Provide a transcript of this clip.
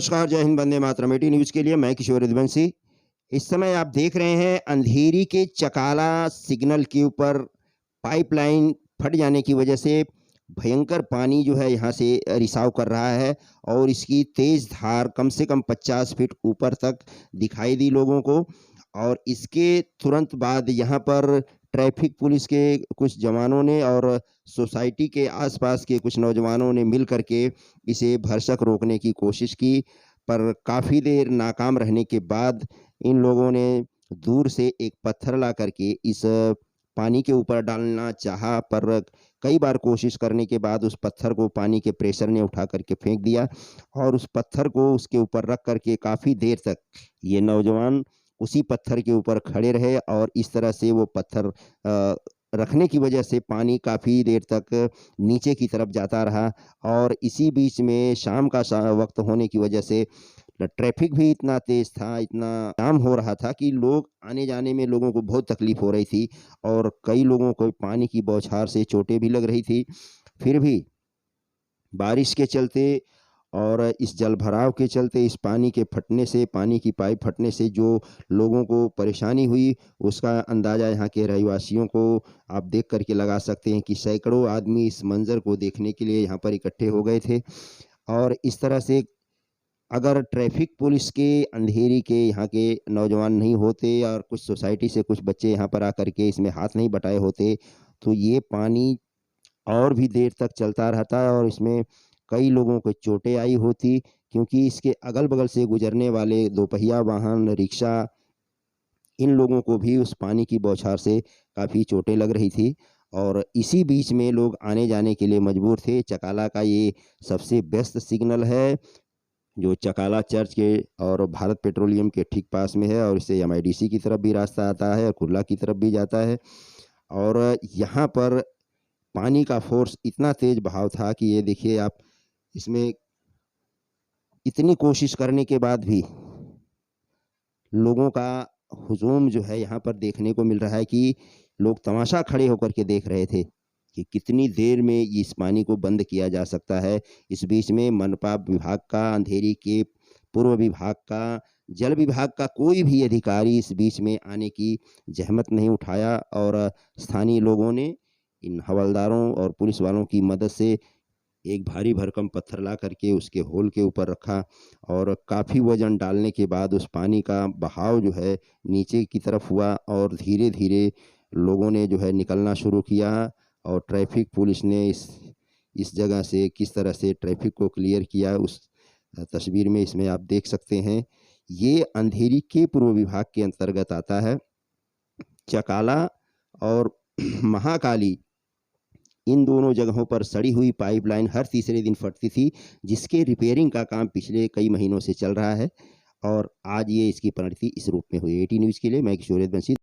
नमस्कार, जय Hind, Vande Mataram. Eighty news के लिए मैं किशोर यदुवंशी। इस समय आप देख रहे हैं अंधेरी के चकाला सिग्नल के ऊपर पाइपलाइन फट जाने की वजह से भयंकर पानी जो है यहाँ से रिसाव कर रहा है और इसकी तेज़ धार कम से कम 50 फीट ऊपर तक दिखाई दी लोगों को। और इसके तुरंत बाद यहाँ पर ट्रैफिक पुलिस के कुछ जवानों ने और सोसाइटी के आसपास के कुछ नौजवानों ने मिल कर के इसे भरसक रोकने की कोशिश की, पर काफ़ी देर नाकाम रहने के बाद इन लोगों ने दूर से एक पत्थर ला करके इस पानी के ऊपर डालना चाहा, पर कई बार कोशिश करने के बाद उस पत्थर को पानी के प्रेशर ने उठा करके फेंक दिया और उस पत्थर को उसके ऊपर रख करके काफ़ी देर तक ये नौजवान उसी पत्थर के ऊपर खड़े रहे और इस तरह से वो पत्थर रखने की वजह से पानी काफ़ी देर तक नीचे की तरफ जाता रहा। और इसी बीच में शाम का वक्त होने की वजह से ट्रैफिक भी इतना तेज़ था, इतना जाम हो रहा था कि लोग आने-जाने में लोगों को बहुत तकलीफ़ हो रही थी और कई लोगों को पानी की बौछार से चोटें भी लग रही थी। फिर भी बारिश के चलते और इस जलभराव के चलते इस पानी के फटने से, पानी की पाइप फटने से जो लोगों को परेशानी हुई, उसका अंदाज़ा यहाँ के रहवासियों को आप देख कर के लगा सकते हैं कि सैकड़ों आदमी इस मंज़र को देखने के लिए यहाँ पर इकट्ठे हो गए थे। और इस तरह से अगर ट्रैफिक पुलिस के अंधेरी के यहाँ के नौजवान नहीं होते और कुछ सोसाइटी से कुछ बच्चे यहाँ पर आकर के इसमें हाथ नहीं बटाए होते, तो ये पानी और भी देर तक चलता रहता और इसमें कई लोगों को चोटें आई होती, क्योंकि इसके अगल-बगल से गुजरने वाले दोपहिया वाहन, रिक्शा, इन लोगों को भी उस पानी की बौछार से काफ़ी चोटें लग रही थी और इसी बीच में लोग आने-जाने के लिए मजबूर थे। चकाला का ये सबसे व्यस्त सिग्नल है, जो चकाला चर्च के और भारत पेट्रोलियम के ठीक पास में है और इससे एमआईडीसी की तरफ भी रास्ता आता है और कुर्ला की तरफ भी जाता है। और यहाँ पर पानी का फ़ोर्स इतना तेज़ बहाव था कि ये देखिए आप, इसमें इतनी कोशिश करने के बाद भी लोगों का हुजूम जो है यहाँ पर देखने को मिल रहा है कि लोग तमाशा खड़े होकर के देख रहे थे कि कितनी देर में इस पानी को बंद किया जा सकता है। इस बीच में मनपा विभाग का, अंधेरी के पूर्व विभाग का, जल विभाग का कोई भी अधिकारी इस बीच में आने की ज़हमत नहीं उठाया और स्थानीय लोगों ने इन हवलदारों और पुलिस वालों की मदद से एक भारी भरकम पत्थर ला करके उसके होल के ऊपर रखा और काफ़ी वज़न डालने के बाद उस पानी का बहाव जो है नीचे की तरफ हुआ और धीरे-धीरे लोगों ने जो है निकलना शुरू किया और ट्रैफिक पुलिस ने इस जगह से किस तरह से ट्रैफिक को क्लियर किया, उस तस्वीर में इसमें आप देख सकते हैं। ये अंधेरी के पूर्व विभाग के अंतर्गत आता है। चकाला और महाकाली, इन दोनों जगहों पर सड़ी हुई पाइपलाइन हर तीसरे दिन फटती थी, जिसके रिपेयरिंग का काम पिछले कई महीनों से चल रहा है और आज ये इसकी परिणति इस रूप में हुई। एटी न्यूज़ के लिए मैं किशोर यदुवंशी।